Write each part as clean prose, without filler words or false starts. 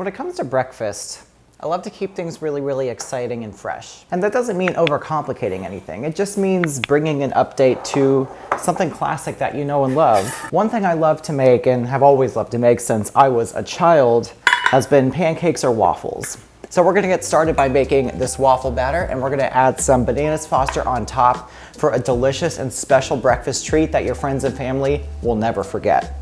when it comes to breakfast, I love to keep things really exciting and fresh. And that doesn't mean overcomplicating anything. It just means bringing an update to something classic that you know and love. One thing I love to make, and have always loved to make since I was a child, has been pancakes or waffles. So we're gonna get started by making this waffle batter, and we're gonna add some bananas Foster on top for a delicious and special breakfast treat that your friends and family will never forget.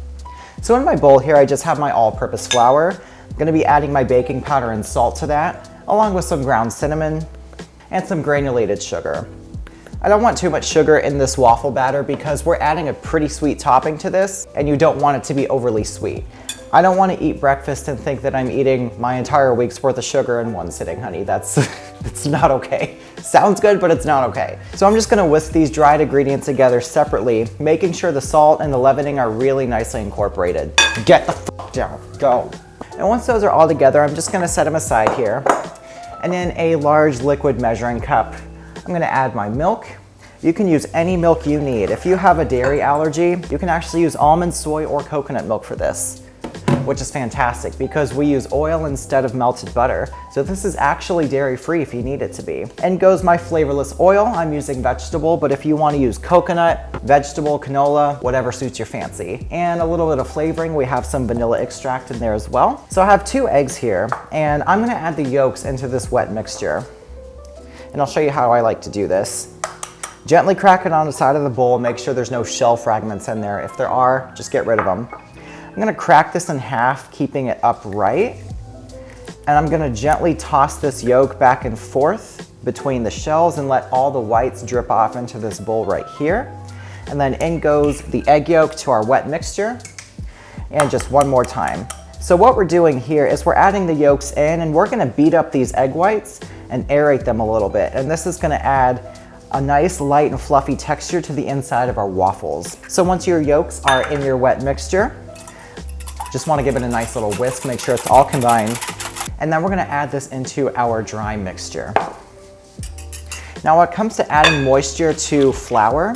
So in my bowl here, I just have my all-purpose flour. I'm gonna be adding my baking powder and salt to that, along with some ground cinnamon and some granulated sugar. I don't want too much sugar in this waffle batter because we're adding a pretty sweet topping to this, and you don't want it to be overly sweet. I don't want to eat breakfast and think that I'm eating my entire week's worth of sugar in one sitting, honey. That's not okay. Sounds good, but it's not okay. So I'm just gonna whisk these dried ingredients together separately, making sure the salt and the leavening are really nicely incorporated. Get the fuck down, go. And once those are all together, I'm just gonna set them aside here. And in a large liquid measuring cup, I'm gonna add my milk. You can use any milk you need. If you have a dairy allergy, you can actually use almond, soy, or coconut milk for this, which is fantastic because we use oil instead of melted butter. So this is actually dairy-free if you need it to be. And goes my flavorless oil. I'm using vegetable, but if you want to use coconut, vegetable, canola, whatever suits your fancy. And a little bit of flavoring, we have some vanilla extract in there as well. So I have 2 eggs here, and I'm gonna add the yolks into this wet mixture. And I'll show you how I like to do this. Gently crack it on the side of the bowl, make sure there's no shell fragments in there. If there are, just get rid of them. I'm gonna crack this in half, keeping it upright. And I'm gonna gently toss this yolk back and forth between the shells and let all the whites drip off into this bowl right here. And then in goes the egg yolk to our wet mixture. And just one more time. So what we're doing here is we're adding the yolks in, and we're gonna beat up these egg whites and aerate them a little bit. And this is gonna add a nice light and fluffy texture to the inside of our waffles. So once your yolks are in your wet mixture, just want to give it a nice little whisk, make sure it's all combined. And then we're going to add this into our dry mixture. Now when it comes to adding moisture to flour,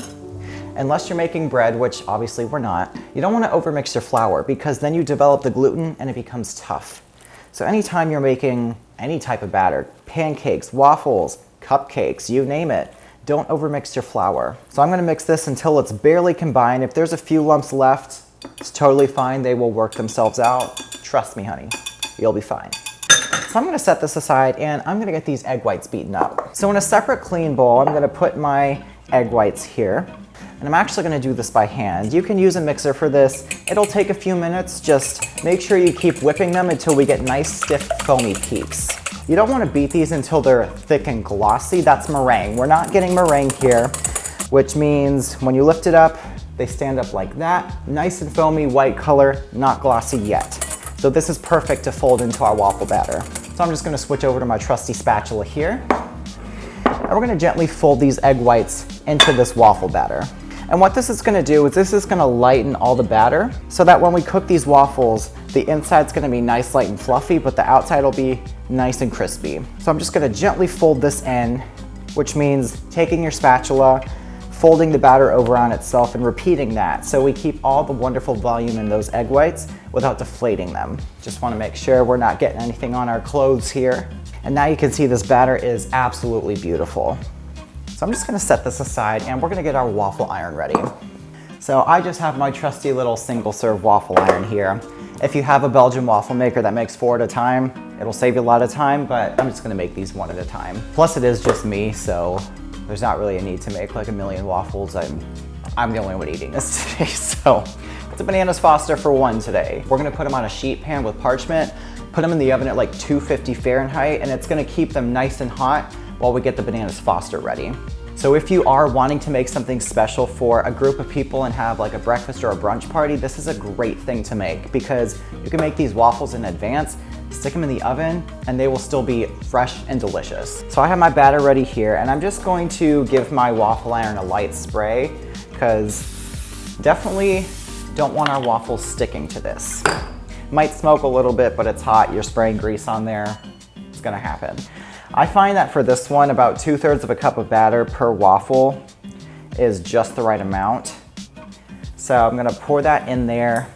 unless you're making bread, which obviously we're not, you don't want to overmix your flour because then you develop the gluten and it becomes tough. So anytime you're making any type of batter, pancakes, waffles, cupcakes, you name it, don't overmix your flour. So I'm going to mix this until it's barely combined. If there's a few lumps left, it's totally fine. They will work themselves out. Trust me, honey, you'll be fine. So I'm gonna set this aside and I'm gonna get these egg whites beaten up. So in a separate clean bowl, I'm gonna put my egg whites here. And I'm actually gonna do this by hand. You can use a mixer for this. It'll take a few minutes. Just make sure you keep whipping them until we get nice, stiff, foamy peaks. You don't wanna beat these until they're thick and glossy. That's meringue. We're not getting meringue here, which means when you lift it up, they stand up like that, nice and foamy, white color, not glossy yet. So this is perfect to fold into our waffle batter. So I'm just gonna switch over to my trusty spatula here. And we're gonna gently fold these egg whites into this waffle batter. And what this is gonna do is this is gonna lighten all the batter so that when we cook these waffles, the inside's gonna be nice, light, and fluffy, but the outside will be nice and crispy. So I'm just gonna gently fold this in, which means taking your spatula, folding the batter over on itself and repeating that so we keep all the wonderful volume in those egg whites without deflating them. Just want to make sure we're not getting anything on our clothes here. And now you can see this batter is absolutely beautiful. So I'm just going to set this aside and we're going to get our waffle iron ready. So I just have my trusty little single serve waffle iron here. If you have a Belgian waffle maker that makes 4 at a time, it'll save you a lot of time, but I'm just going to make these 1 at a time. Plus it is just me, so there's not really a need to make like a million waffles. I'm the only one eating this today, so it's a bananas Foster for 1 today. We're gonna put them on a sheet pan with parchment, put them in the oven at like 250 Fahrenheit, and it's gonna keep them nice and hot while we get the bananas Foster ready. So if you are wanting to make something special for a group of people and have like a breakfast or a brunch party, this is a great thing to make because you can make these waffles in advance, stick them in the oven, and they will still be fresh and delicious. So I have my batter ready here, and I'm just going to give my waffle iron a light spray because definitely don't want our waffles sticking to this. Might smoke a little bit, but it's hot. You're spraying grease on there. It's gonna happen. I find that for this one, about 2/3 of a cup of batter per waffle is just the right amount. So I'm gonna pour that in there.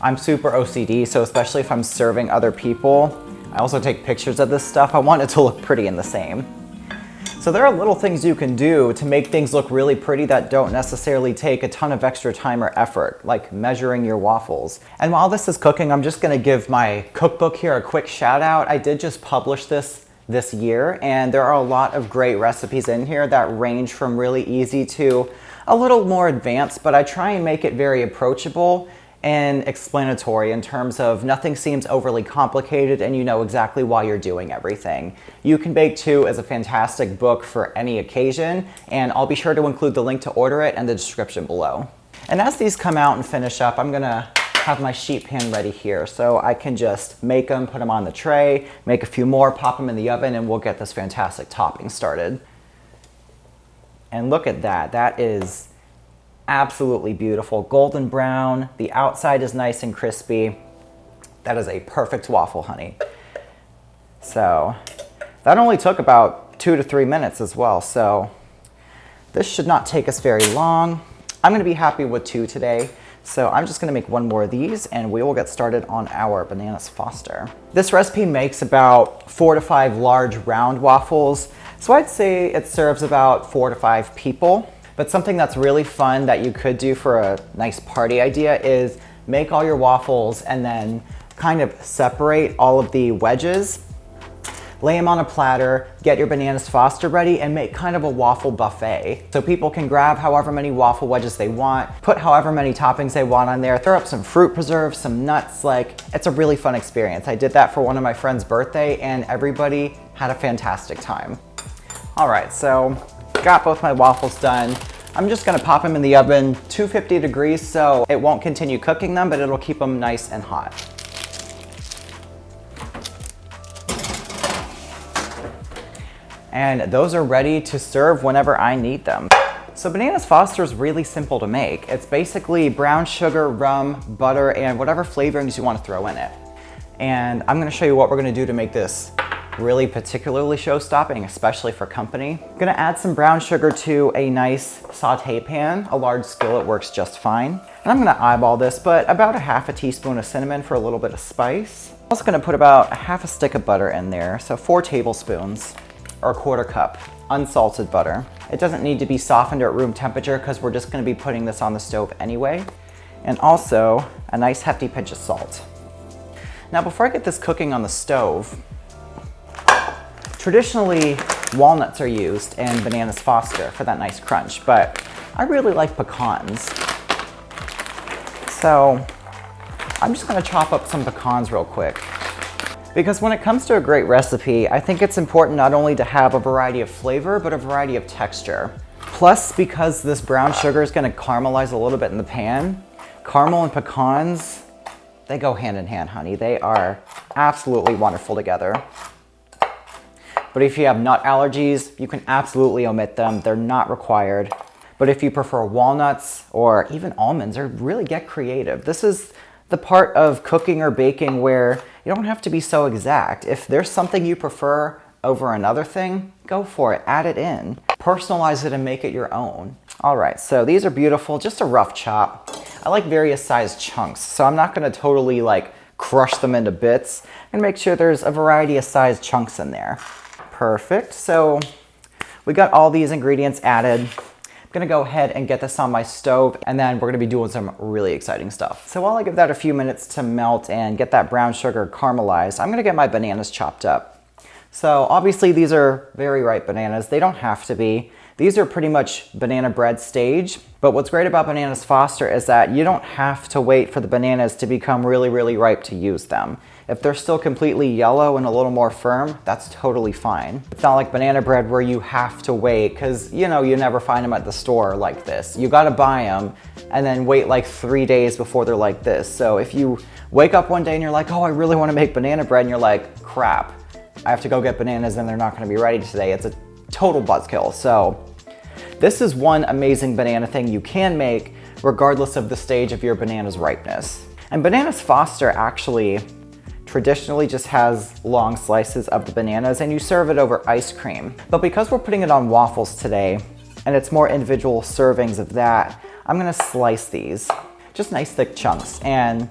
I'm super OCD, so especially if I'm serving other people, I also take pictures of this stuff. I want it to look pretty in the same. So there are little things you can do to make things look really pretty that don't necessarily take a ton of extra time or effort, like measuring your waffles. And while this is cooking, I'm just gonna give my cookbook here a quick shout out. I did just publish this year, and there are a lot of great recipes in here that range from really easy to a little more advanced, but I try and make it very approachable and explanatory in terms of nothing seems overly complicated and you know exactly why you're doing everything. You Can Bake Too is a fantastic book for any occasion, and I'll be sure to include the link to order it in the description below. And as these come out and finish up, I'm gonna have my sheet pan ready here so I can just make them, put them on the tray, make a few more, pop them in the oven, and we'll get this fantastic topping started. And look at that, that is absolutely beautiful. Golden brown, the outside is nice and crispy. That is a perfect waffle, honey. So that only took about 2 to 3 minutes as well, so this should not take us very long. I'm gonna be happy with 2 today, so I'm just gonna make 1 more of these and we will get started on our Bananas Foster. This recipe makes about 4 to 5 large round waffles, so I'd say it serves about 4 to 5 people. But something that's really fun that you could do for a nice party idea is make all your waffles and then kind of separate all of the wedges, lay them on a platter, get your Bananas Foster ready, and make kind of a waffle buffet. So people can grab however many waffle wedges they want, put however many toppings they want on there, throw up some fruit preserves, some nuts, like it's a really fun experience. I did that for one of my friend's birthday and everybody had a fantastic time. All right, so got both my waffles done. I'm just gonna pop them in the oven, 250 degrees, so it won't continue cooking them, but it'll keep them nice and hot. And those are ready to serve whenever I need them. So Bananas Foster is really simple to make. It's basically brown sugar, rum, butter, and whatever flavorings you want to throw in it. And I'm gonna show you what we're gonna do to make this really particularly show-stopping, especially for company. I'm gonna add some brown sugar to a nice saute pan. A large skillet works just fine. And I'm gonna eyeball this, but about a half a teaspoon of cinnamon for a little bit of spice. I'm also gonna put about a half a stick of butter in there, so 4 tablespoons or a 1/4 cup unsalted butter. It doesn't need to be softened at room temperature because we're just gonna be putting this on the stove anyway. And also a nice hefty pinch of salt. Now before I get this cooking on the stove, traditionally, walnuts are used in Bananas Foster for that nice crunch, but I really like pecans. So I'm just gonna chop up some pecans real quick. Because when it comes to a great recipe, I think it's important not only to have a variety of flavor, but a variety of texture. Plus, because this brown sugar is gonna caramelize a little bit in the pan, caramel and pecans, they go hand in hand, honey. They are absolutely wonderful together. But if you have nut allergies, you can absolutely omit them. They're not required. But if you prefer walnuts or even almonds, or really get creative, this is the part of cooking or baking where you don't have to be so exact. If there's something you prefer over another thing, go for it, add it in. Personalize it and make it your own. All right, so these are beautiful, just a rough chop. I like various sized chunks, so I'm not gonna totally like crush them into bits. I'm gonna make sure there's a variety of sized chunks in there. Perfect, so we got all these ingredients added. I'm gonna go ahead and get this on my stove, and then we're gonna be doing some really exciting stuff. So while I give that a few minutes to melt and get that brown sugar caramelized, I'm gonna get my bananas chopped up. So obviously these are very ripe bananas. They don't have to be. These are pretty much banana bread stage, but what's great about Bananas Foster is that you don't have to wait for the bananas to become really, really ripe to use them. If they're still completely yellow and a little more firm, that's totally fine. It's not like banana bread where you have to wait, because you know, you never find them at the store like this. You gotta buy them and then wait like 3 days before they're like this. So if you wake up one day and you're like, oh, I really wanna make banana bread, and you're like, crap, I have to go get bananas and they're not gonna be ready today. It's a total buzzkill. So this is one amazing banana thing you can make regardless of the stage of your banana's ripeness. And Bananas Foster actually traditionally just has long slices of the bananas and you serve it over ice cream. But because we're putting it on waffles today and it's more individual servings of that, I'm gonna slice these, just nice thick chunks. And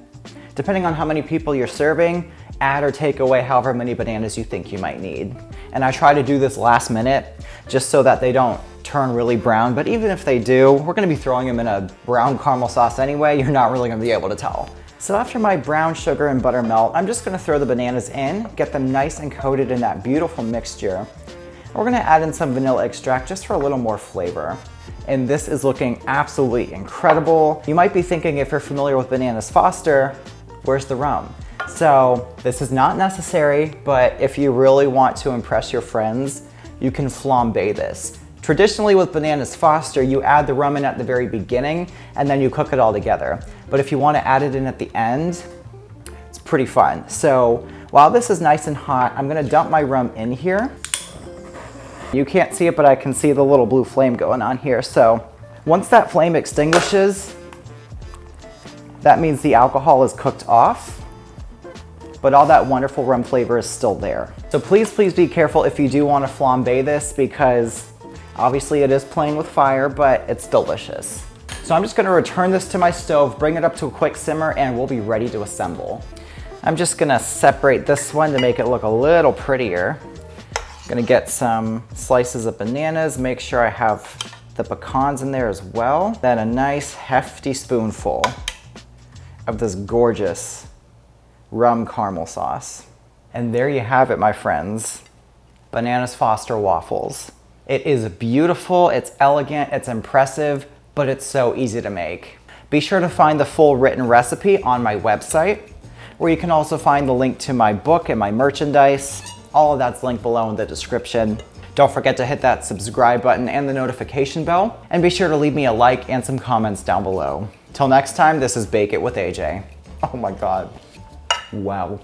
Depending on how many people you're serving, add or take away however many bananas you think you might need. And I try to do this last minute just so that they don't turn really brown, but even if they do, we're gonna be throwing them in a brown caramel sauce anyway, you're not really gonna be able to tell. So after my brown sugar and butter melt, I'm just gonna throw the bananas in, get them nice and coated in that beautiful mixture. We're gonna add in some vanilla extract just for a little more flavor. And this is looking absolutely incredible. You might be thinking, if you're familiar with Bananas Foster, where's the rum? So this is not necessary, but if you really want to impress your friends, you can flambe this. Traditionally with Bananas Foster, you add the rum in at the very beginning and then you cook it all together. But if you want to add it in at the end, it's pretty fun. So while this is nice and hot, I'm gonna dump my rum in here. You can't see it, but I can see the little blue flame going on here. So once that flame extinguishes, that means the alcohol is cooked off, but all that wonderful rum flavor is still there. So please be careful if you do want to flambe this, because obviously it is playing with fire, but it's delicious. So I'm just gonna return this to my stove, bring it up to a quick simmer, and we'll be ready to assemble. I'm just gonna separate this one to make it look a little prettier. I'm gonna get some slices of bananas, make sure I have the pecans in there as well. Then a nice hefty spoonful of this gorgeous rum caramel sauce. And there you have it, my friends. Bananas Foster waffles. It is beautiful, it's elegant, it's impressive, but it's so easy to make. Be sure to find the full written recipe on my website, where you can also find the link to my book and my merchandise. All of that's linked below in the description. Don't forget to hit that subscribe button and the notification bell, and be sure to leave me a like and some comments down below. Till next time, this is Bake It with AJ. Oh my God. Wow.